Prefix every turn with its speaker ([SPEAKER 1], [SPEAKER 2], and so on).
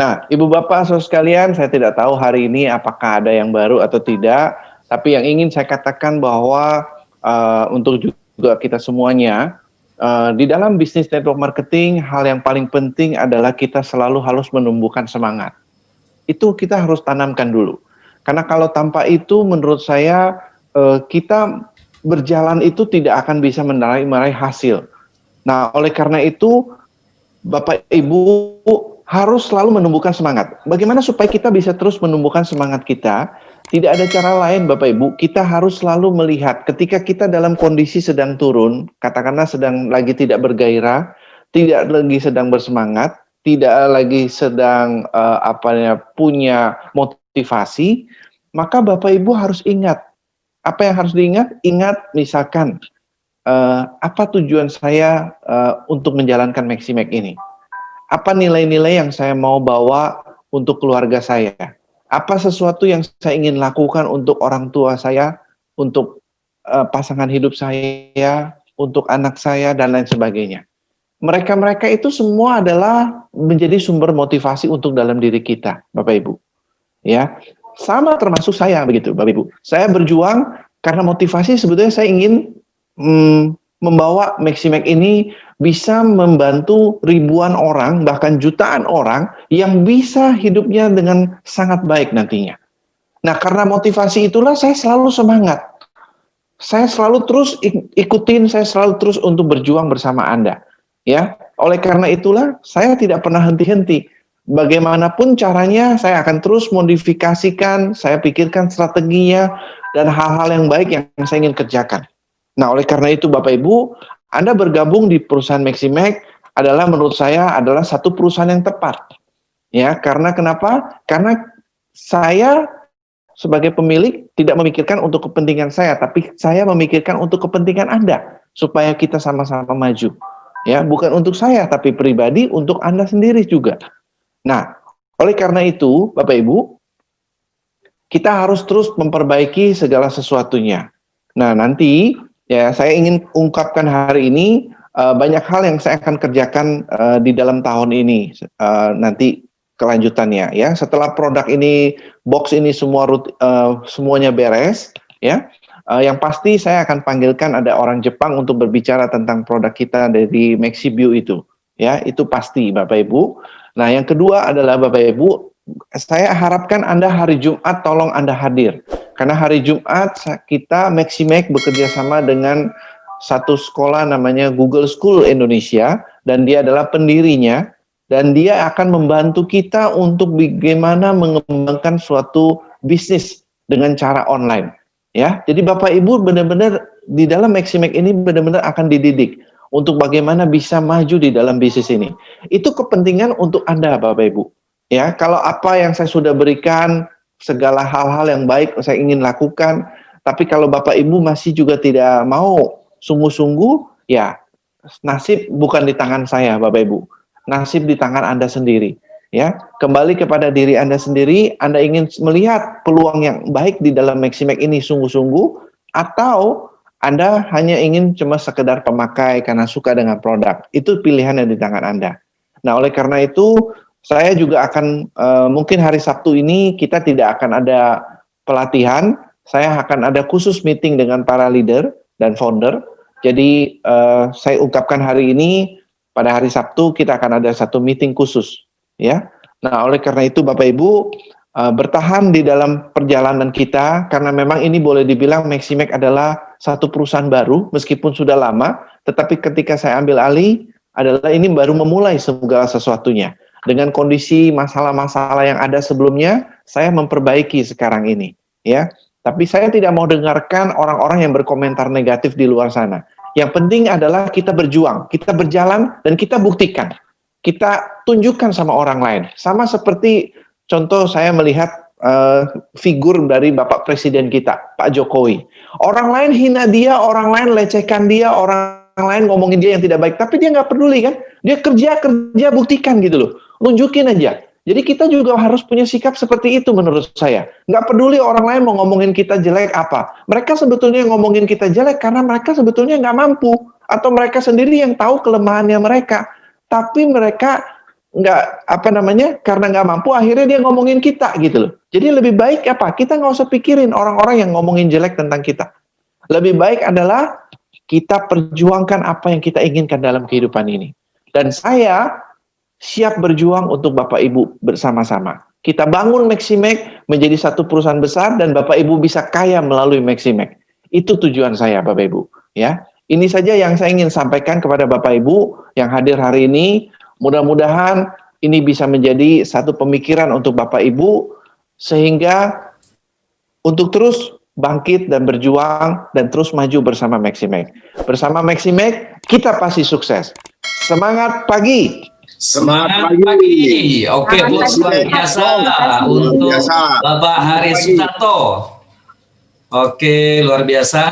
[SPEAKER 1] Nah, Ibu Bapak Saudara sekalian, saya tidak tahu hari ini apakah ada yang baru atau tidak, tapi yang ingin saya katakan bahwa untuk juga kita semuanya, di dalam bisnis network marketing, hal yang paling penting adalah kita selalu harus menumbuhkan semangat. Itu kita harus tanamkan dulu. Karena kalau tanpa itu menurut saya kita berjalan itu tidak akan bisa meraih hasil. Nah, oleh karena itu Bapak Ibu harus selalu menumbuhkan semangat. Bagaimana supaya kita bisa terus menumbuhkan semangat kita? Tidak ada cara lain Bapak Ibu, kita harus selalu melihat ketika kita dalam kondisi sedang turun, katakanlah sedang lagi tidak bergairah, tidak lagi sedang bersemangat, tidak lagi sedang punya motivasi, maka Bapak Ibu harus ingat. Apa yang harus diingat? Ingat misalkan apa tujuan saya untuk menjalankan Maximax ini? Apa nilai-nilai yang saya mau bawa untuk keluarga saya? Apa sesuatu yang saya ingin lakukan untuk orang tua saya, untuk pasangan hidup saya, untuk anak saya, dan lain sebagainya. Mereka-mereka itu semua adalah menjadi sumber motivasi untuk dalam diri kita, Bapak Ibu. Ya, sama termasuk saya begitu, Bapak Ibu. Saya berjuang karena motivasi sebetulnya saya ingin membawa Maximax ini bisa membantu ribuan orang, bahkan jutaan orang yang bisa hidupnya dengan sangat baik nantinya. Nah, karena motivasi itulah saya selalu semangat. Saya selalu terus ikutin, saya selalu terus untuk berjuang bersama Anda. Ya, oleh karena itulah saya tidak pernah henti-henti. Bagaimanapun caranya, saya akan terus modifikasikan, saya pikirkan strateginya, dan hal-hal yang baik yang saya ingin kerjakan. Nah, oleh karena itu Bapak Ibu, Anda bergabung di perusahaan Maximax adalah menurut saya adalah satu perusahaan yang tepat. Ya, karena kenapa? Karena saya sebagai pemilik tidak memikirkan untuk kepentingan saya, tapi saya memikirkan untuk kepentingan Anda supaya kita sama-sama maju. Ya, bukan untuk saya tapi pribadi untuk Anda sendiri juga. Nah, oleh karena itu, Bapak Ibu, kita harus terus memperbaiki segala sesuatunya. Nah, nanti ya saya ingin ungkapkan hari ini banyak hal yang saya akan kerjakan di dalam tahun ini nanti kelanjutannya ya. Setelah produk ini, box ini semuanya beres ya. Yang pasti saya akan panggilkan ada orang Jepang untuk berbicara tentang produk kita dari Maxibio itu ya, itu pasti Bapak Ibu. Nah, yang kedua adalah Bapak Ibu, saya harapkan Anda hari Jumat tolong Anda hadir. Karena hari Jumat kita Maximax bekerja sama dengan satu sekolah namanya Google School Indonesia dan dia adalah pendirinya dan dia akan membantu kita untuk bagaimana mengembangkan suatu bisnis dengan cara online. Ya, jadi Bapak Ibu benar-benar di dalam Maximax ini benar-benar akan dididik untuk bagaimana bisa maju di dalam bisnis ini. Itu kepentingan untuk Anda Bapak Ibu. Ya, kalau apa yang saya sudah berikan, segala hal-hal yang baik saya ingin lakukan, tapi kalau Bapak Ibu masih juga tidak mau sungguh-sungguh, ya nasib bukan di tangan saya Bapak Ibu. Nasib di tangan Anda sendiri. Ya, kembali kepada diri Anda sendiri, Anda ingin melihat peluang yang baik di dalam Maximax ini sungguh-sungguh, atau Anda hanya ingin cuma sekedar pemakai karena suka dengan produk. Itu pilihan yang di tangan Anda. Nah, oleh karena itu, saya juga akan, mungkin hari Sabtu ini kita tidak akan ada pelatihan, saya akan ada khusus meeting dengan para leader dan founder. Jadi, saya ungkapkan hari ini, pada hari Sabtu kita akan ada satu meeting khusus. Ya, nah oleh karena itu Bapak Ibu bertahan di dalam perjalanan kita karena memang ini boleh dibilang Maximax adalah satu perusahaan baru meskipun sudah lama, tetapi ketika saya ambil alih adalah ini baru memulai segala sesuatunya dengan kondisi masalah-masalah yang ada sebelumnya saya memperbaiki sekarang ini ya. Tapi saya tidak mau dengarkan orang-orang yang berkomentar negatif di luar sana. Yang penting adalah kita berjuang, kita berjalan dan kita buktikan. Kita tunjukkan sama orang lain. Sama seperti contoh saya melihat figur dari Bapak Presiden kita, Pak Jokowi. Orang lain hina dia, orang lain lecehkan dia, orang lain ngomongin dia yang tidak baik. Tapi dia nggak peduli kan. Dia kerja buktikan gitu loh. Nunjukin aja. Jadi kita juga harus punya sikap seperti itu menurut saya. Nggak peduli orang lain mau ngomongin kita jelek apa. Mereka sebetulnya ngomongin kita jelek karena mereka sebetulnya nggak mampu. Atau mereka sendiri yang tahu kelemahannya mereka. Tapi mereka karena nggak mampu, akhirnya dia ngomongin kita gitu loh. Jadi lebih baik apa? Kita nggak usah pikirin orang-orang yang ngomongin jelek tentang kita. Lebih baik adalah kita perjuangkan apa yang kita inginkan dalam kehidupan ini. Dan saya siap berjuang untuk Bapak Ibu bersama-sama. Kita bangun Maximax menjadi satu perusahaan besar dan Bapak Ibu bisa kaya melalui Maximax. Itu tujuan saya, Bapak Ibu. Ya, ini saja yang saya ingin sampaikan kepada Bapak Ibu yang hadir hari ini. Mudah-mudahan ini bisa menjadi satu pemikiran untuk Bapak Ibu sehingga untuk terus bangkit dan berjuang dan terus maju bersama Maximax. Bersama Maximax kita pasti sukses. Semangat pagi.
[SPEAKER 2] Semangat pagi. Oke, bos, luar biasa untuk Bapak Haris Sutanto. Oke, luar biasa.